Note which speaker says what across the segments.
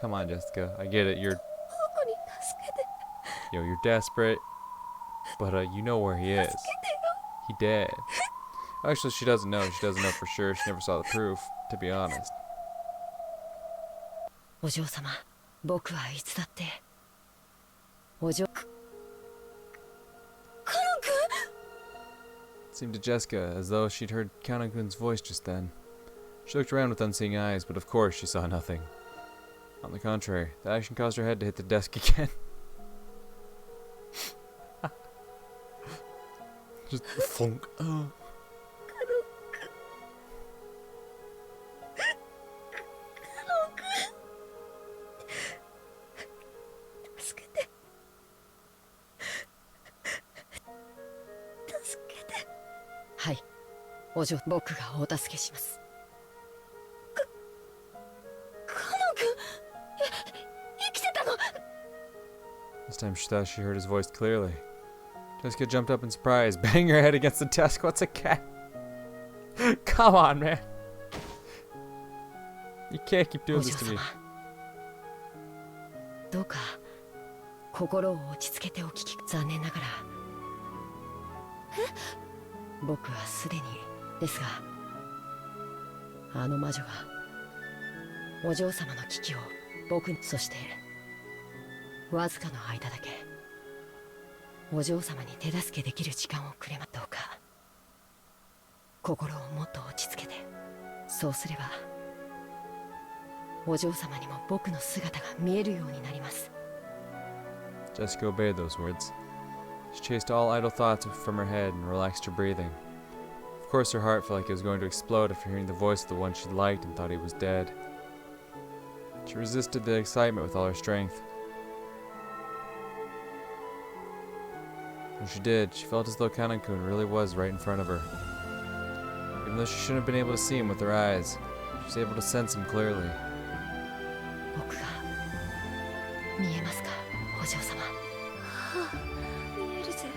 Speaker 1: Come on, Jessica. I get it. You're desperate, but you know where he is. He dead. Actually, she doesn't know. She doesn't know for sure. She never saw the proof, to be honest.
Speaker 2: お嬢様、僕はいつだってお嬢。
Speaker 1: It seemed to Jessica as though she'd heard Kanako-kun's voice just then. She looked around with unseeing eyes, but of course she saw nothing. On the contrary, the action caused her head to hit the desk again. Just thunk. Oh.
Speaker 2: Hi. お嬢、僕がお助けします。
Speaker 1: This time she thought she heard his voice clearly. Jessica jumped up in surprise, banging her head against the desk. What's a cat? Come on, man. You can't keep doing this to me.
Speaker 2: どうか心を落ち着けてお聞き。残念ながら僕はすでにですが、あの魔女はお嬢様の危機を僕に、そしてわずかの間だけお嬢様に手助けできる時間をくれま。どうか心をもっと落ち着けて。そうすればお嬢様にも僕の姿が見えるようになります。
Speaker 1: Jessica obeyed those words. She chased all idle thoughts from her head and relaxed her breathing. Of course, her heart felt like it was going to explode after hearing the voice of the one she liked and thought he was dead. She resisted the excitement with all her strength. When she did, she felt as though Kanako-kun really was right in front of her. Even though she shouldn't have been able to see him with her eyes, she was able to sense him clearly.
Speaker 2: 僕が見えますか、お嬢様。
Speaker 3: 見えるぜ。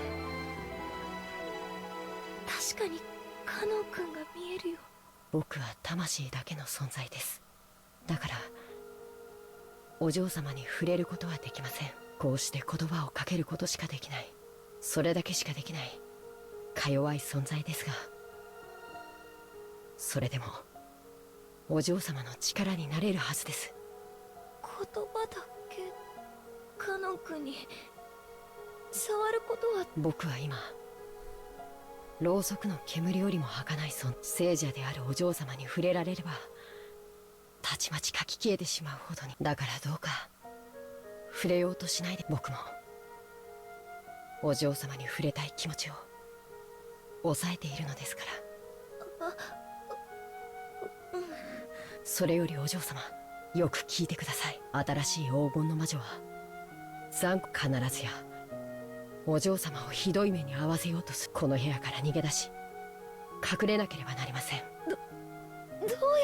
Speaker 3: 確かにカノン君が見えるよ。
Speaker 2: 僕は魂だけの存在です。だからお嬢様に触れることはできません。こうして言葉をかけることしかできない、それだけしかできないか弱い存在ですが、それでもお嬢様の力になれるはずです。
Speaker 3: 言葉だけカノン君に触ることは。
Speaker 2: 僕は今ろうそくの煙よりも儚い聖者であるお嬢様に触れられればたちまち書き消えてしまうほどに。だからどうか触れようとしないで。僕もお嬢様に触れたい気持ちを抑えているのですから。それよりお嬢様、よく聞いてください。新しい黄金の魔女は残酷、必ずやお嬢様をひどい目に遭わせようとする。この部屋から逃げ出し隠れなければなりません。
Speaker 3: どう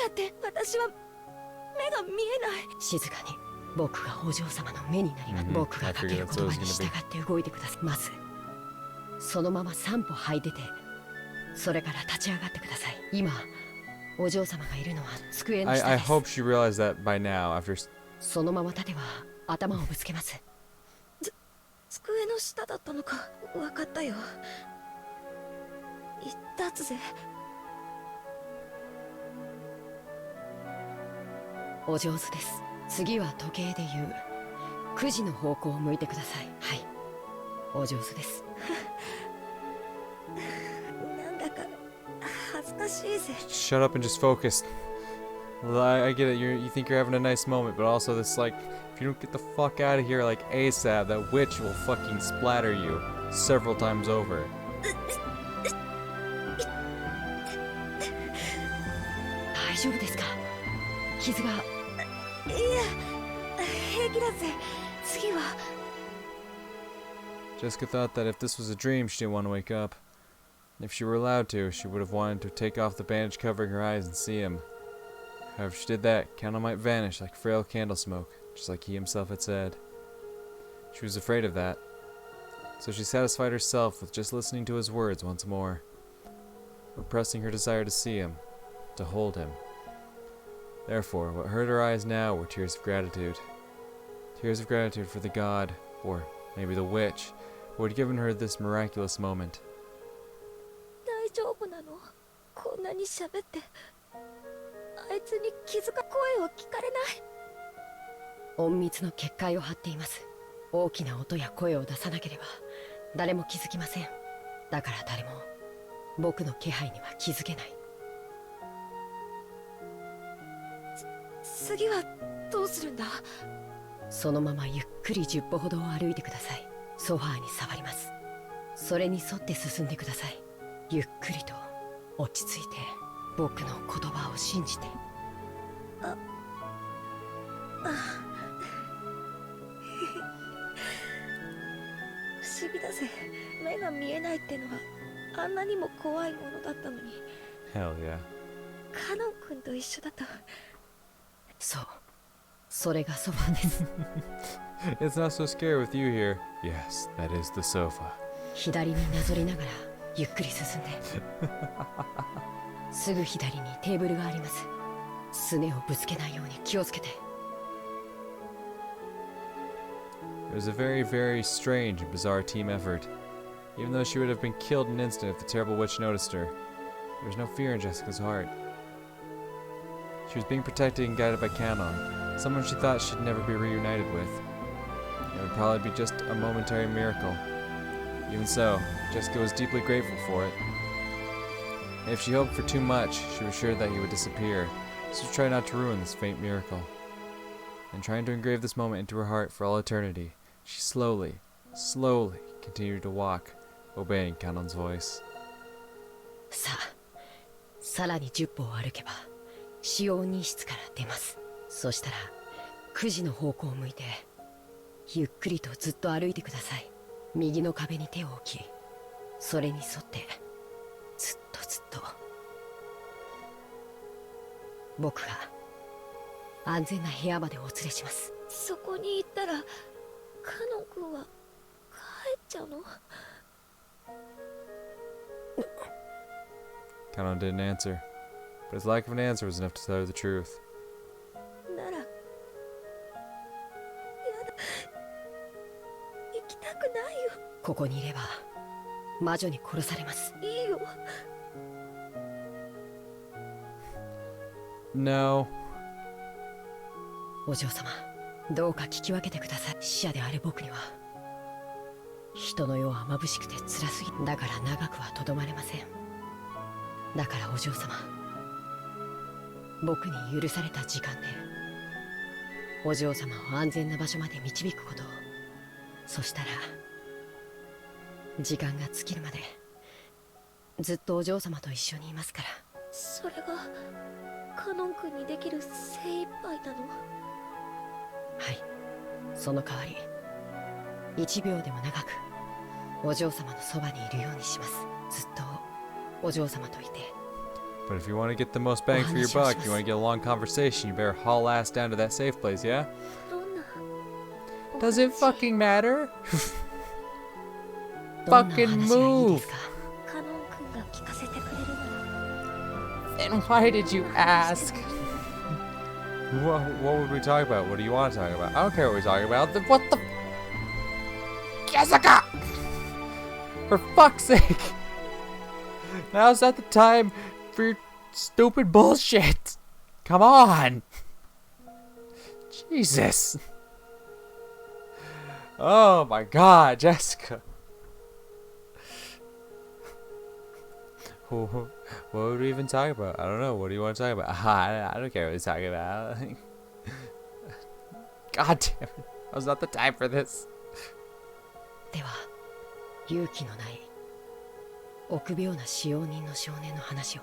Speaker 3: やって。私は目が見えない。
Speaker 2: 静かに。僕がお嬢様の目になります。僕がかける言葉に従って動いてください。まずそのまま3歩這い出て、それから立ち上がってください。今お嬢様がいるのは机の下です。
Speaker 1: I hope she realized that by now after...
Speaker 2: そのまま立てば頭をぶつけます。
Speaker 3: 机の下だったのか。分かったよ。立つぜ。
Speaker 2: お上手です。次は時計でいう9時の方向を向いてください。はい、お上手です。
Speaker 3: なんだか恥ずかしいぜ。
Speaker 1: Shut up and just focus. Well, I get it. You think you're having a nice moment, but also this, like, if you don't get the fuck out of here like ASAP, that witch will fucking splatter you several times over.
Speaker 2: 大丈夫ですか？傷が。
Speaker 3: いや、平気だぜ。次は。
Speaker 1: Jessica thought that if this was a dream, she didn't want to wake up. If she were allowed to, she would have wanted to take off the bandage covering her eyes and see him. However, if she did that, Kano might vanish like frail candle smoke, just like he himself had said. She was afraid of that, so she satisfied herself with just listening to his words once more, repressing her desire to see him, to hold him. Therefore, what hurt her eyes now were tears of gratitude. Tears of gratitude for the god, or maybe the witch, who had given her this miraculous moment.
Speaker 3: 大丈夫なの？こんなに喋って、あいつに気づか声を聞かれない。
Speaker 2: 隠密の結界を張っています。大きな音や声を出さなければ誰も気づきません。だから誰も僕の気配には気づけない。
Speaker 3: 次はどうするんだ？
Speaker 2: そのままゆっくり10歩ほどを歩いてください。ソファーに触ります。それに沿って進んでください。ゆっくりと落ち着いて僕の言葉を信じて。
Speaker 3: 不思議だぜ。目が見えないってのはあんなにも怖いものだったのに。
Speaker 1: Hell yeah.
Speaker 3: カノン君と一緒だと。
Speaker 2: そう、それがソファーです。
Speaker 1: It's not so scary with you here. Yes, that is the sofa.
Speaker 2: 左になぞりながらゆっくり進んで。すぐ左にテーブルがあります。すねをぶつけないように気をつけて。
Speaker 1: It was a very, very strange and bizarre team effort. Even though she would have been killed in an instant if the terrible witch noticed her, there was no fear in Jessica's heart. She was being protected and guided by Canon, someone she thought she'd never be reunited with. It would probably be just a momentary miracle. Even so, Jessica was deeply grateful for it. And if she hoped for too much, she was sure that he would disappear, so try not to ruin this faint miracle. And trying to engrave this moment into her heart for all eternity, she slowly, slowly continued to walk, obeying Canon's voice.
Speaker 2: さあ、さらに10歩を歩けば使用人室から出ます。そしたら9時の方向を向いてゆっくりとずっと歩いてください。右の壁に手を置き、それに沿ってずっとずっと僕が安全な部屋までお連れします。
Speaker 3: そこに行ったらカノン君は帰っちゃうの？
Speaker 1: Canon didn't answer, but his lack of an answer was enough to tell her the truth.
Speaker 3: ならやだ、行きたくないよ。
Speaker 2: ここにいれば魔女に殺されます。
Speaker 3: いいよ。
Speaker 1: No.
Speaker 2: お嬢様、どうか聞き分けてください。死者である僕には人の世は眩しくて辛すぎ、だから長くはとどまれません。だからお嬢様、僕に許された時間でお嬢様を安全な場所まで導くことを。そしたら時間が尽きるまでずっとお嬢様と一緒にいますから。
Speaker 3: それがカノン君にできる精一杯なの？
Speaker 2: はい、その代わり1秒でも長くお嬢様のそばにいるようにします。ずっとお嬢様といて。
Speaker 1: But if you want to get the most bang for your buck, you want to get a long conversation, you better haul ass down to that safe place, yeah?
Speaker 3: どんな
Speaker 1: Does it fucking matter?
Speaker 2: どんなお
Speaker 1: Fucking
Speaker 2: 話がいいで
Speaker 1: move!
Speaker 2: すか？
Speaker 3: カノン君が聞かせてくれるなら。
Speaker 1: Then why did you ask? What would we talk about? What do you want to talk about? I don't care what we talk about. What the? Jessica! For fuck's sake! Now's not the time for your stupid bullshit! Come on! Jesus! Oh my god, Jessica! What would we even talk about? I don't know. What do you want to talk about? I don't care what we're talking about. God damn it. Now's not the time for this.
Speaker 2: では勇気のない臆病な使用人の少年の話を。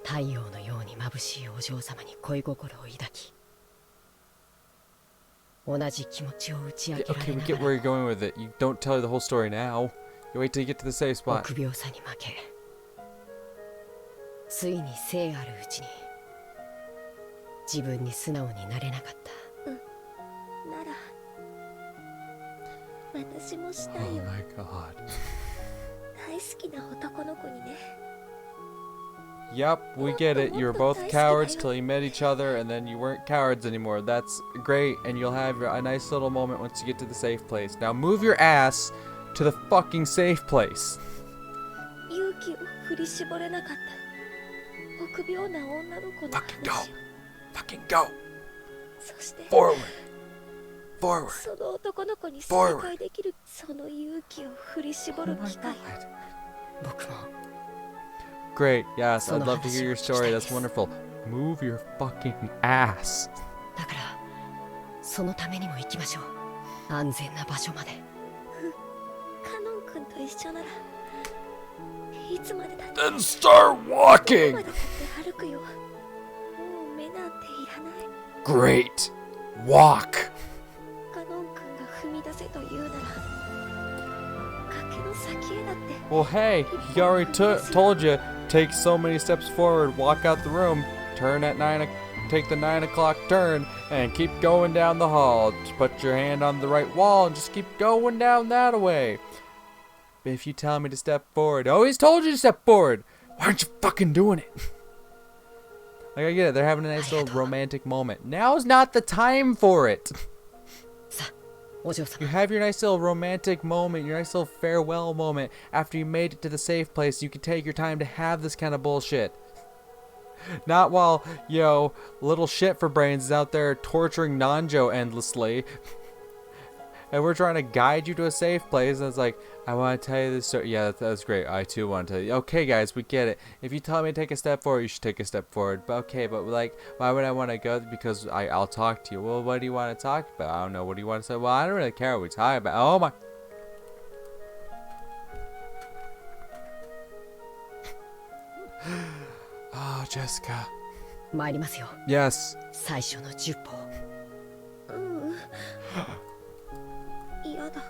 Speaker 2: 太陽のように眩しいお嬢様に恋心を抱き、同じ気持ちを打ち明けら
Speaker 1: Okay,
Speaker 2: れ
Speaker 1: we
Speaker 2: な
Speaker 1: get
Speaker 2: が
Speaker 1: where
Speaker 2: ら
Speaker 1: you're going with it. You don't tell her the whole story now. You wait till you get to the safe spot.
Speaker 2: 臆病さに負け、ついに生あるうちに自分に素直になれなかった。
Speaker 3: なら私もした
Speaker 1: Oh
Speaker 3: いよ。
Speaker 1: my god.
Speaker 3: 大好きな男の子にね。
Speaker 1: Yep, we get it. You were both cowards till you met each other, and then you weren't cowards anymore. That's great, and you'll have a nice little moment once you get to the safe place. Now move your ass to the fucking safe place.
Speaker 3: 勇気を振り絞れなかった臆病な女の子の
Speaker 1: Fucking go.
Speaker 3: 話を
Speaker 1: Fucking go.
Speaker 3: そして
Speaker 1: Forward. Forward.
Speaker 3: その男の子に再会できるその勇気を振り絞
Speaker 1: Oh
Speaker 3: る
Speaker 1: my
Speaker 3: 機会
Speaker 1: god.
Speaker 2: 僕も
Speaker 1: Great. Yes, I'd
Speaker 2: その
Speaker 1: love to hear your
Speaker 2: 話を
Speaker 1: story.
Speaker 2: 聞きたい
Speaker 1: That's
Speaker 2: です。
Speaker 1: wonderful. Move your fucking ass.
Speaker 2: だからそのためにも行きましょう。安全な場所まで。
Speaker 3: カノン君と一緒ならいつまでだって
Speaker 1: Then start
Speaker 3: どこま
Speaker 1: walking.
Speaker 3: でだって歩くよもう目なんていらない
Speaker 1: Great. Walk.
Speaker 3: カノン君が踏み出せと言うなら崖の先へだって
Speaker 1: Well, hey, he already told you. Take so many steps forward, walk out the room, turn at take the 9 o'clock turn, and keep going down the hall. Just put your hand on the right wall and just keep going down that way. If you tell me to step forward, oh, he's told you to step forward. Why aren't you fucking doing it? Like, I get it. They're having a nice little romantic moment. Now's not the time for it.
Speaker 2: さあお嬢
Speaker 1: You
Speaker 2: 様
Speaker 1: have your nice little romantic moment, your nice little farewell moment after you made it to the safe place. You can take your time to have this kind of bullshit. Not while, little shit for brains is out there torturing Nanjo endlessly. And we're trying to guide you to a safe place. And it's like, I want to tell you this story. Yeah, that's great. I too want to tell you. Okay, guys, we get it. If you tell me to take a step forward, you should take a step forward. But okay, but like, why would I want to go? Because I'll talk to you. Well, what do you want to talk about? I don't know. What do you want to say? Well, I don't really care what we talk about. Oh my. Oh, Jessica.
Speaker 2: 参りますよ。
Speaker 1: Yes.
Speaker 2: 最初の10歩。
Speaker 3: うん嫌だ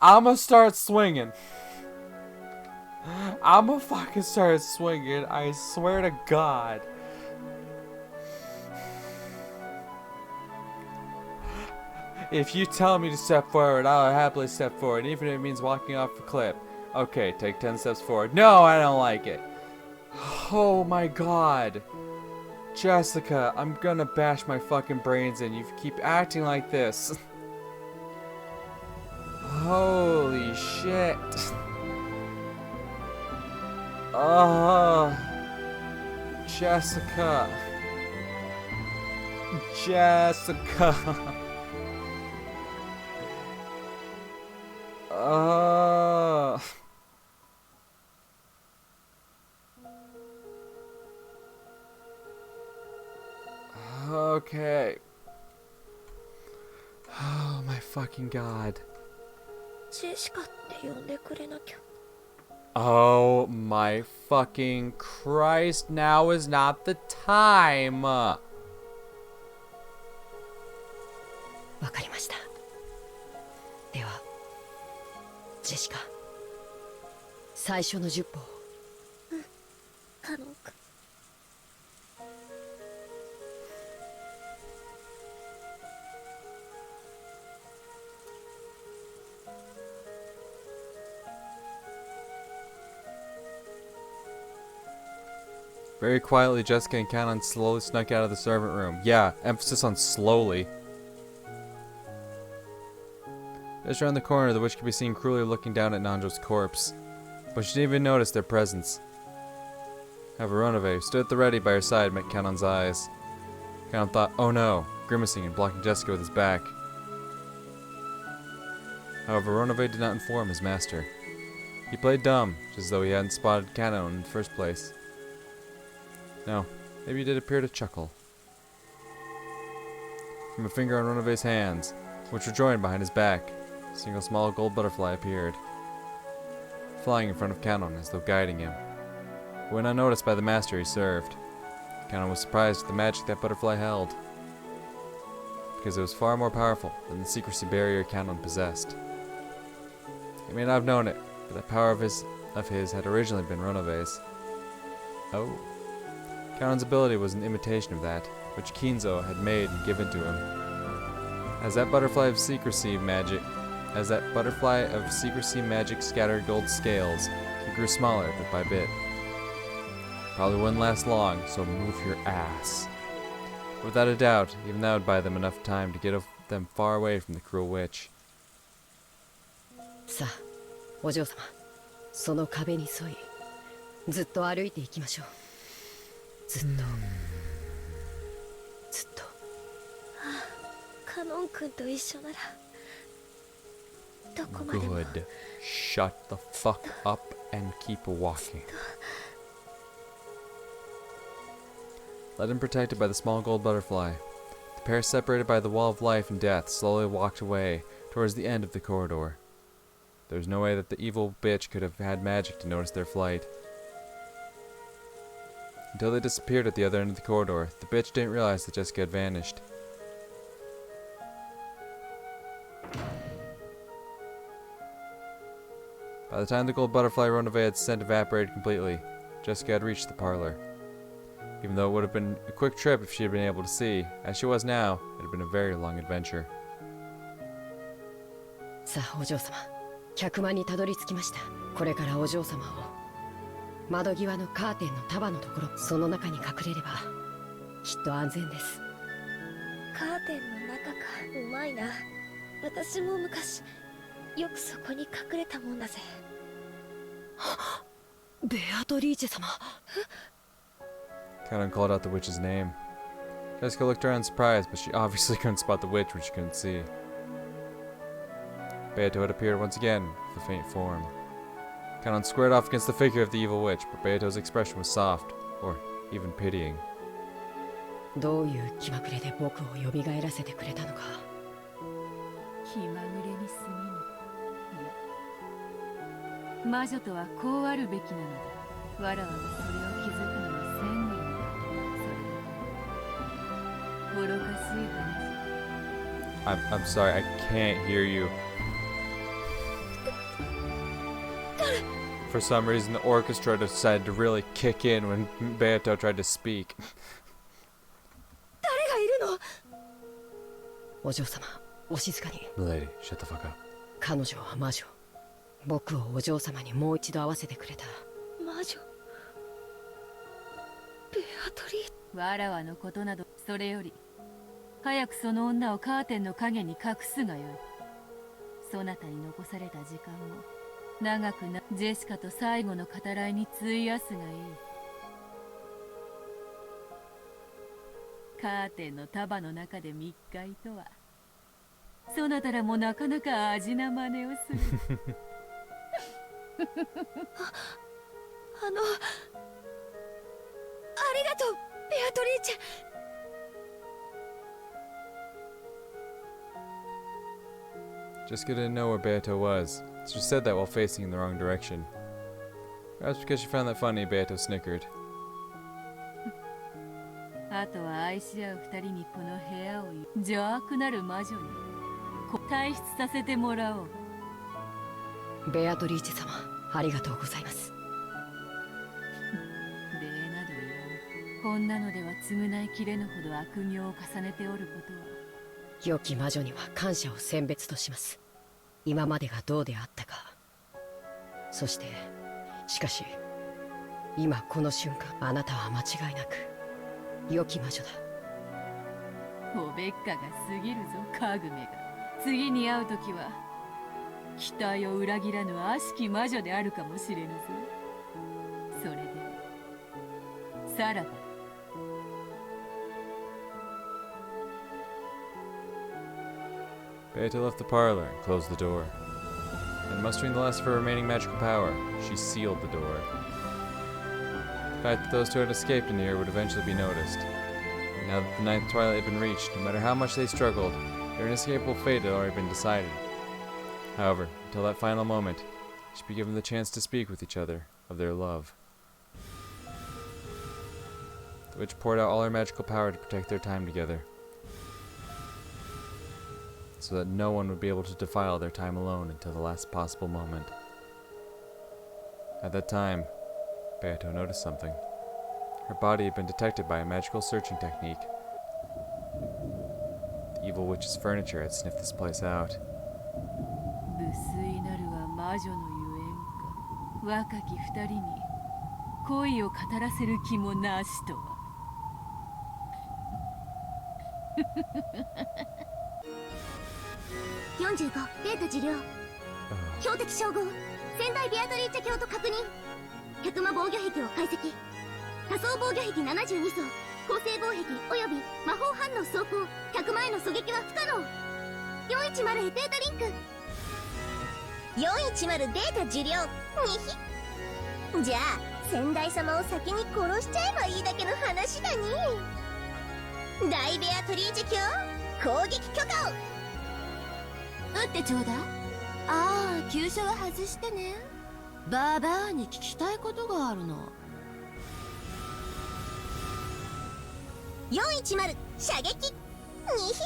Speaker 1: I'ma start swinging. I'ma fucking start swinging. I swear to God. If you tell me to step forward, I'll happily step forward, even if it means walking off a cliff. Okay, take 10 steps forward. No, I don't like it. Oh my God. Jessica, I'm gonna bash my fucking brains in. You keep acting like this. Holy shit. Oh, Jessica. Jessica. Okay. Oh my fucking God.
Speaker 3: ジェシカって呼んでくれなきゃ
Speaker 1: Oh my fucking Christ, now is not the time.
Speaker 2: わかりました。では、ジェシカ、最初の10歩を。
Speaker 3: カノン君
Speaker 1: Very quietly, Jessica and Canon slowly snuck out of the servant room. Yeah, emphasis on slowly. Just around the corner, the witch could be seen cruelly looking down at Nanjo's corpse. But she didn't even notice their presence. However, Ronove, who stood at the ready by her side, met Canon's eyes. Canon thought, oh no, grimacing and blocking Jessica with his back. However, Ronove did not inform his master. He played dumb, just as though he hadn't spotted Canon in the first place. No, maybe he did appear to chuckle. From a finger on Ronove's hands, which were joined behind his back, a single small gold butterfly appeared, flying in front of Canon as though guiding him. When unnoticed by the master he served, Canon was surprised at the magic that butterfly held. because it was far more powerful than the secrecy barrier Canon possessed. He may not have known it, but that power of his had originally been Runove's. Oh. Kanon's ability was an imitation of that, which Kinzo had made and given to him. As that butterfly of secrecy magic scattered gold scales, he grew smaller bit by bit. Probably wouldn't last long, so move your ass. Without a doubt, even that would buy them enough time to get them far away from the cruel witch.
Speaker 2: さあ、お嬢様、その壁に沿い、ずっと歩いていきましょう。ずっと、ずっと。
Speaker 3: カノン君と一緒ならどこまでも。
Speaker 1: Good. Shut the fuck up and keep walking. Led and protected by the small gold butterfly, the pair, separated by the wall of life and death, slowly walked away towards the end of the corridor. There was no way that the evil bitch could have had magic to notice their flight. Until they disappeared at the other end of the corridor, the bitch didn't realize that Jessica had vanished. By the time the gold butterfly Runove's scent evaporated completely, Jessica had reached the parlor. Even though it would have been a quick trip if she had been able to see, as she was now, it had been a very long adventure.
Speaker 2: さあ、お嬢様、客間にたどり着きました。これからお嬢様を窓際のカーテンの束のところ、その中に隠れればきっと安全です。
Speaker 3: カーテンの中か。うまいな。私も昔よくそこに隠れたもんだぜ。
Speaker 2: ベアトリーチェ様。
Speaker 1: Canon called out the witch's name. Jessica looked around surprised, but she obviously couldn't spot the witch when she couldn't see. Beato had appeared once again, with a faint form. Canon squared off against the figure of the evil witch, but Beato's expression was soft, or even pitying.
Speaker 2: どういう気まぐれで僕を蘇らせてくれたのか。
Speaker 4: 気まぐれに過ぎぬ。いや、魔女とはこうあるべきなのだ。わらわがそれを気づくのに1000年になった。それは愚かしい話。
Speaker 1: I'm sorry, I can't hear you. For some reason, the orchestra decided to really kick in when Beato tried to speak.
Speaker 3: 誰がいるの？
Speaker 2: お嬢様、お静かに。
Speaker 1: Milady, shut the fuck up.
Speaker 2: 彼女は魔女。僕をお嬢様にもう一度会わせてくれた。
Speaker 3: 魔女。ベアトリー。
Speaker 4: わらわのことなど、それより早くその女をカーテンの陰に隠すがよい。そなたに残された時間も長くな、ジェシカと最後の語らいに費やすがいい。カーテンの束の中で密会とは、そなたらもなかなか味な真似をする。あり
Speaker 3: がとう、ベアトリーチェ。
Speaker 1: Jessica didn't know where Beato was, so she said that while facing in the wrong direction. Perhaps because she found that funny, Beato snickered.
Speaker 4: あとは愛し合う二人にこの部屋を邪悪なる魔女に退出させてもらおう。
Speaker 2: ベアトリーチェ様、ありがとうございます。
Speaker 4: 礼など言わぬ。こんなのでは償いきれぬほど悪行を重ねておることは。
Speaker 2: 良き魔女には感謝を選別とします。今までがどうであったか。そして、しかし、今この瞬間、あなたは間違いなく良き魔女だ。
Speaker 4: おべっかが過ぎるぞ、カグメが。次に会うときは期待を裏切らぬ悪しき魔女であるかもしれぬぞ。それでさらば。
Speaker 1: Beato left the parlor and closed the door. Then, mustering the last of her remaining magical power, she sealed the door. The fact that those two had escaped in here would eventually be noticed. And now that the ninth twilight had been reached, no matter how much they struggled, their inescapable fate had already been decided. However, until that final moment, they should be given the chance to speak with each other of their love. The witch poured out all her magical power to protect their time together. so that no one would be able to defile their time alone until the last possible moment. At that time, Beato noticed something. Her body had been detected by a magical searching technique. The evil witch's furniture had sniffed this place out.
Speaker 4: 無粋なるは魔女のゆえんか。若き二人に恋を語らせる気もなしとは。
Speaker 3: 45データ受領。
Speaker 1: Oh.
Speaker 3: 標的照合。仙台ビアトリーチェ卿と確認。百魔防御壁を解析。多層防御壁72層。構成防壁および魔法反応走行。100万への狙撃は不可能。410へデータリンク。410データ受領。にひ。じゃあ仙台様を先に殺しちゃえばいいだけの話だね。大ベアトリーチェ卿、攻撃許可を。
Speaker 2: 撃ってちょうだい。ああ、急所は外してね。バーバーに聞きたいことがあるの。
Speaker 3: 410射撃。にひ。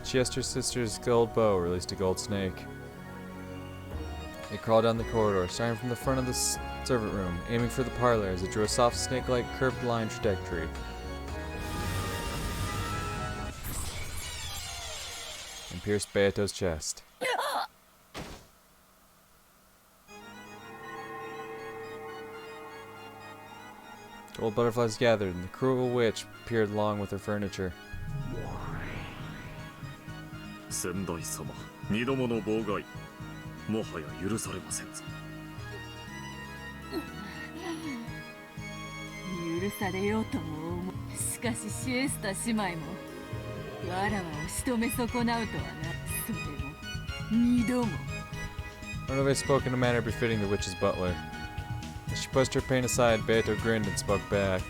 Speaker 1: Chester's sister's gold bow released a gold snake. It crawled down the corridor, starting from the front of the servant room, aiming for the parlor as it drew a soft snake-like curved line trajectory. And pierced Beato's chest. Gold butterflies gathered, and the cruel witch peered along with her furniture.
Speaker 5: 仙台様、二度もの妨害、もはや許されませんぞ。
Speaker 4: 許されようとも思う。しかしシエスタ姉妹もわらわを仕留め損なうとはな。それも二度も。
Speaker 1: Runaway spoke in a manner befitting the witch's butler. As she pushed her pain aside, Beato grinned and spoke back.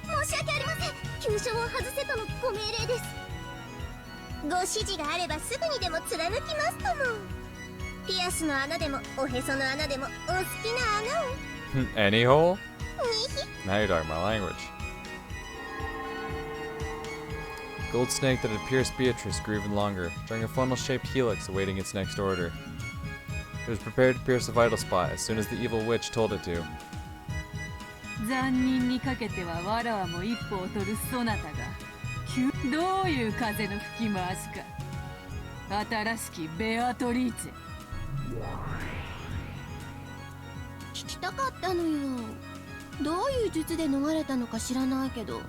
Speaker 3: 申し訳ありません。急所を外せとのご命令です。ご指示があればすぐにでも貫きますとも。ピアスの穴でもおへその穴でもお好きな穴を。
Speaker 1: Any hole?
Speaker 3: にひ。
Speaker 1: Now you're talking my language. The gold snake that had pierced Beatrice grew even longer, drawing a funnel-shaped helix awaiting its next order. It was prepared to pierce a vital spot as soon as the evil witch told it to.
Speaker 4: 残忍にかけてはわらわも一歩を取るそなたがどういう風の吹き回しか。新しきベアトリーチェ。
Speaker 2: 聞きたかったのよ。どういう術で逃れたのか知らないけど、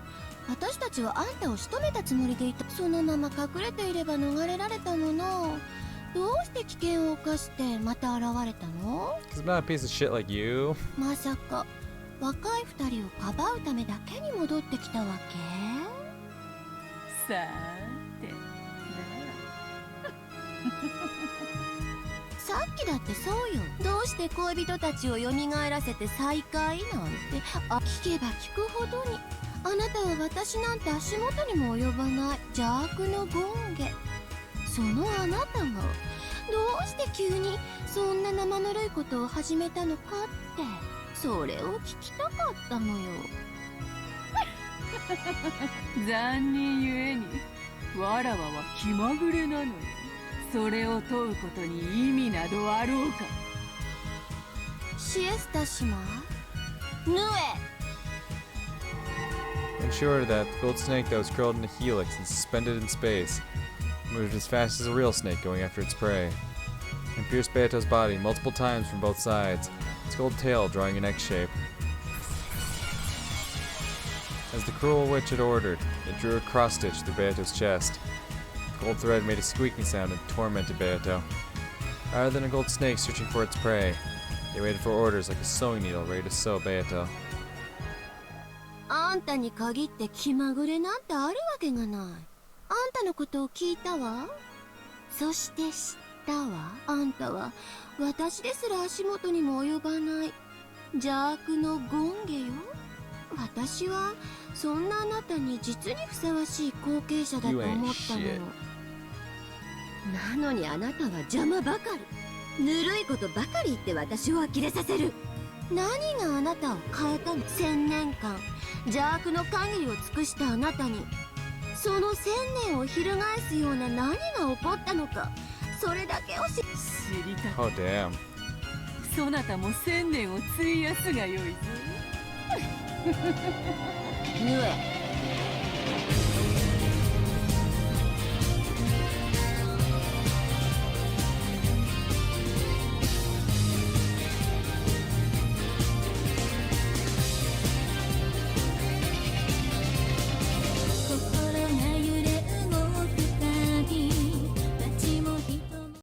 Speaker 2: 私たちはあんたを仕留めたつもりでいた。そのまま隠れていれば逃れられたもの。どうして危険を冒してまた現れたの？
Speaker 1: 'Cause I'm not a piece of shit like you.
Speaker 2: まさか若い二人をかばうためだけに戻ってきたわけ？
Speaker 4: さーて
Speaker 2: さっきだってそうよ。どうして恋人たちを蘇らせて再会なんて。あ、聞けば聞くほどにあなたは私なんて足元にも及ばない邪悪の権化。そのあなたがどうして急にそんな生ぬるいことを始めたのかって、それを聞きたかったのよ。
Speaker 4: 残忍ゆえにわらわは気まぐれなのよ。それを問うことに意味などあろうか。
Speaker 2: シエスタ姉妹、ヌエ。
Speaker 1: In short of that, the gold snake that was curled in a helix and suspended in space moved as fast as a real snake going after its prey, and pierced Beato's body multiple times from both sides, its gold tail drawing an X shape. As the cruel witch had ordered, it drew a cross-stitch through Beato's chest. The gold thread made a squeaking sound and tormented Beato. Rather than a gold snake searching for its prey, it waited for orders like a sewing needle ready to sew Beato.
Speaker 2: あんたに限って気まぐれなんてあるわけがない。あんたのことを聞いたわ。そして知ったわ。あんたは私ですら足元にも及ばない邪悪の権化よ。私はそんなあなたに実にふさわしい後継者だと思ったのよ。なのにあなたは邪魔ばかり。ぬるいことばかり言って私を呆れさせる。何があなたを変えたの？1000年間邪悪の限りを尽くしたあなたに、
Speaker 3: その千年を翻すような何が起こったのか、それだけを
Speaker 4: 知りたく
Speaker 1: Oh damn.
Speaker 4: そなたも1000年を費やすがよいぞ。
Speaker 2: ヌエ